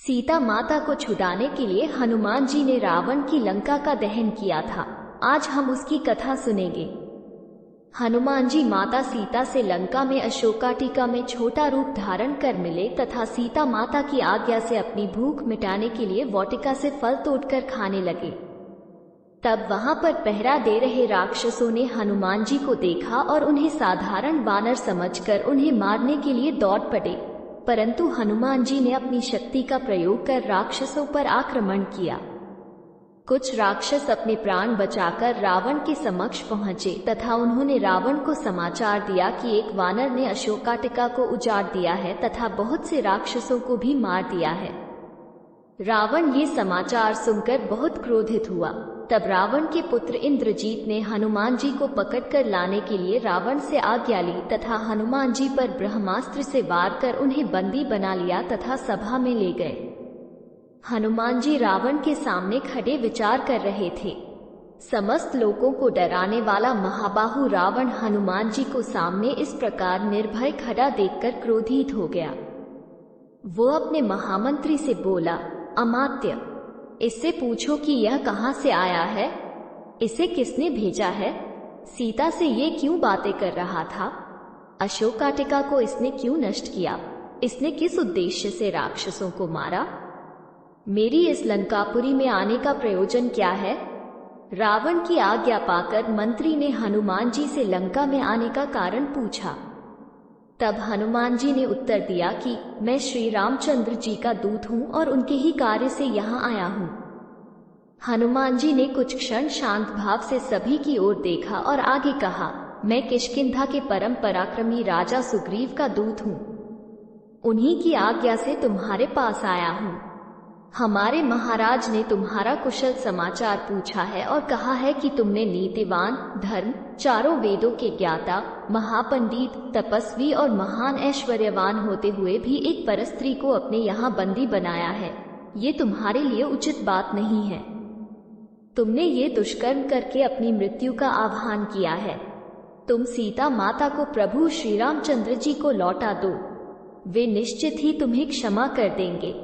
सीता माता को छुड़ाने के लिए हनुमान जी ने रावण की लंका का दहन किया था। आज हम उसकी कथा सुनेंगे। हनुमान जी माता सीता से लंका में अशोकाटिका में छोटा रूप धारण कर मिले तथा सीता माता की आज्ञा से अपनी भूख मिटाने के लिए वाटिका से फल तोड़कर खाने लगे। तब वहां पर पहरा दे रहे राक्षसों ने हनुमान जी को देखा और उन्हें साधारण वानर समझकर उन्हें मारने के लिए दौड़ पड़े, परंतु हनुमान जी ने अपनी शक्ति का प्रयोग कर राक्षसों पर आक्रमण किया। कुछ राक्षस अपने प्राण बचाकर रावण के समक्ष पहुंचे तथा उन्होंने रावण को समाचार दिया कि एक वानर ने अशोकाटिका को उजाड़ दिया है तथा बहुत से राक्षसों को भी मार दिया है। रावण ये समाचार सुनकर बहुत क्रोधित हुआ। तब रावण के पुत्र इंद्रजीत ने हनुमान जी को पकड़कर लाने के लिए रावण से आज्ञा ली तथा हनुमान जी पर ब्रह्मास्त्र से वार कर उन्हें बंदी बना लिया तथा सभा में ले गए। हनुमान जी रावण के सामने खड़े विचार कर रहे थे। समस्त लोगों को डराने वाला महाबाहु रावण हनुमान जी को सामने इस प्रकार निर्भय खड़ा देखकर क्रोधित हो गया। वो अपने महामंत्री से बोला, अमात्य, इससे पूछो कि यह कहाँ से आया है, इसे किसने भेजा है, सीता से ये क्यों बातें कर रहा था, अशोकाटिका को इसने क्यों नष्ट किया, इसने किस उद्देश्य से राक्षसों को मारा, मेरी इस लंकापुरी में आने का प्रयोजन क्या है। रावण की आज्ञा पाकर मंत्री ने हनुमान जी से लंका में आने का कारण पूछा। तब हनुमान जी ने उत्तर दिया कि मैं श्री रामचंद्र जी का दूत हूँ और उनके ही कार्य से यहाँ आया हूँ। हनुमान जी ने कुछ क्षण शांत भाव से सभी की ओर देखा और आगे कहा, मैं किष्किंधा के परम पराक्रमी राजा सुग्रीव का दूत हूँ। उन्हीं की आज्ञा से तुम्हारे पास आया हूँ। हमारे महाराज ने तुम्हारा कुशल समाचार पूछा है और कहा है कि तुमने नीतिवान, धर्म, चारों वेदों के ज्ञाता, महापंडित, तपस्वी और महान ऐश्वर्यवान होते हुए भी एक परस्त्री को अपने यहाँ बंदी बनाया है। ये तुम्हारे लिए उचित बात नहीं है। तुमने ये दुष्कर्म करके अपनी मृत्यु का आह्वान किया है। तुम सीता माता को प्रभु श्री रामचंद्र जी को लौटा दो, वे निश्चित ही तुम्हें क्षमा कर देंगे।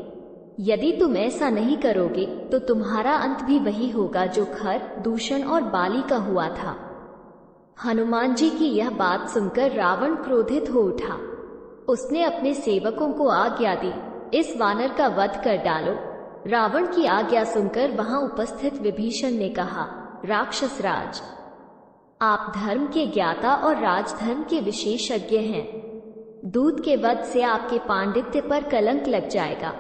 यदि तुम ऐसा नहीं करोगे तो तुम्हारा अंत भी वही होगा जो खर, दूषण और बाली का हुआ था। हनुमान जी की यह बात सुनकर रावण क्रोधित हो उठा। उसने अपने सेवकों को आज्ञा दी, इस वानर का वध कर डालो। रावण की आज्ञा सुनकर वहां उपस्थित विभीषण ने कहा, राक्षस राज, आप धर्म के ज्ञाता और राजधर्म के विशेषज्ञ हैं। दूत के वध से आपके पांडित्य पर कलंक लग जाएगा,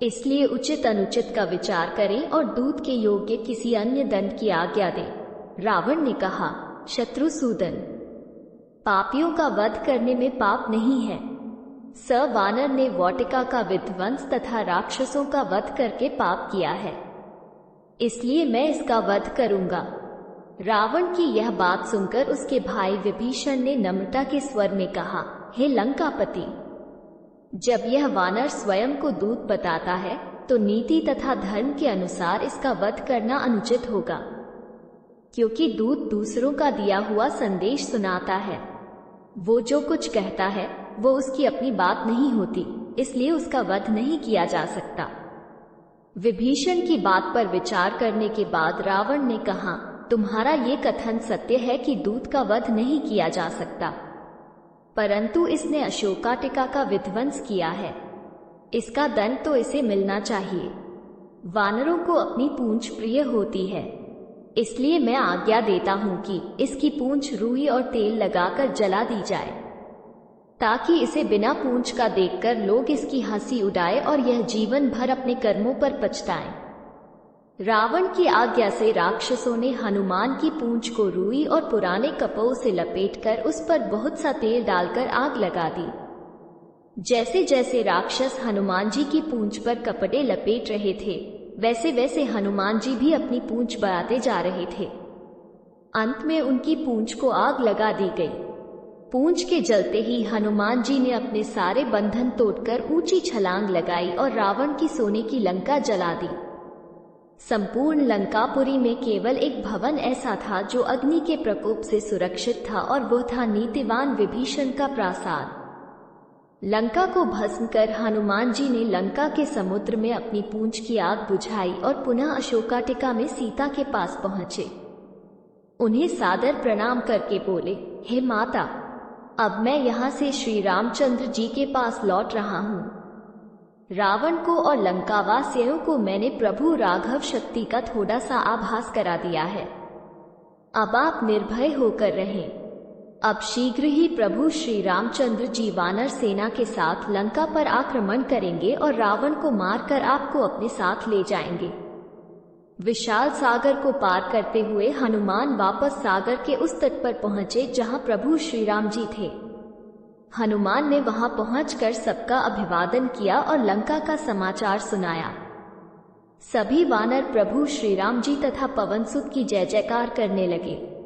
इसलिए उचित अनुचित का विचार करें और दूत के योग्य किसी अन्य दंड की आज्ञा दें। रावण ने कहा, शत्रुसूदन, पापियों का वध करने में पाप नहीं है। स वानर ने वाटिका का विध्वंस तथा राक्षसों का वध करके पाप किया है, इसलिए मैं इसका वध करूंगा। रावण की यह बात सुनकर उसके भाई विभीषण ने नम्रता के स्वर में कहा, हे लंकापति, जब यह वानर स्वयं को दूत बताता है तो नीति तथा धर्म के अनुसार इसका वध करना अनुचित होगा, क्योंकि दूत दूसरों का दिया हुआ संदेश सुनाता है। वो जो कुछ कहता है वो उसकी अपनी बात नहीं होती, इसलिए उसका वध नहीं किया जा सकता। विभीषण की बात पर विचार करने के बाद रावण ने कहा, तुम्हारा ये कथन सत्य है कि दूत का वध नहीं किया जा सकता, परंतु इसने अशोकाटिका का विध्वंस किया है, इसका दंड तो इसे मिलना चाहिए। वानरों को अपनी पूंछ प्रिय होती है, इसलिए मैं आज्ञा देता हूं कि इसकी पूंछ रुई और तेल लगाकर जला दी जाए, ताकि इसे बिना पूंछ का देखकर लोग इसकी हंसी उड़ाए और यह जीवन भर अपने कर्मों पर पछताएं। रावण की आज्ञा से राक्षसों ने हनुमान की पूंछ को रुई और पुराने कपड़ों से लपेटकर उस पर बहुत सा तेल डालकर आग लगा दी। जैसे जैसे राक्षस हनुमान जी की पूंछ पर कपड़े लपेट रहे थे, वैसे वैसे हनुमान जी भी अपनी पूंछ बढ़ाते जा रहे थे। अंत में उनकी पूंछ को आग लगा दी गई। पूंछ के जलते ही हनुमान जी ने अपने सारे बंधन तोड़कर ऊंची छलांग लगाई और रावण की सोने की लंका जला दी। संपूर्ण लंकापुरी में केवल एक भवन ऐसा था जो अग्नि के प्रकोप से सुरक्षित था, और वो था नीतिवान विभीषण का प्रासाद। लंका को भस्म कर हनुमान जी ने लंका के समुद्र में अपनी पूंछ की आग बुझाई और पुनः अशोकाटिका में सीता के पास पहुंचे। उन्हें सादर प्रणाम करके बोले, हे माता, अब मैं यहाँ से श्री रामचंद्र जी के पास लौट रहा हूँ। रावण को और लंकावासियों को मैंने प्रभु राघव शक्ति का थोड़ा सा आभास करा दिया है। अब आप निर्भय होकर रहें। अब शीघ्र ही प्रभु श्री रामचंद्र जी वानर सेना के साथ लंका पर आक्रमण करेंगे और रावण को मारकर आपको अपने साथ ले जाएंगे। विशाल सागर को पार करते हुए हनुमान वापस सागर के उस तट पर पहुंचे जहां प्रभु श्री राम जी थे। हनुमान ने वहां पहुंचकर सबका अभिवादन किया और लंका का समाचार सुनाया। सभी वानर प्रभु श्री राम जी तथा पवनसुत की जय जयकार करने लगे।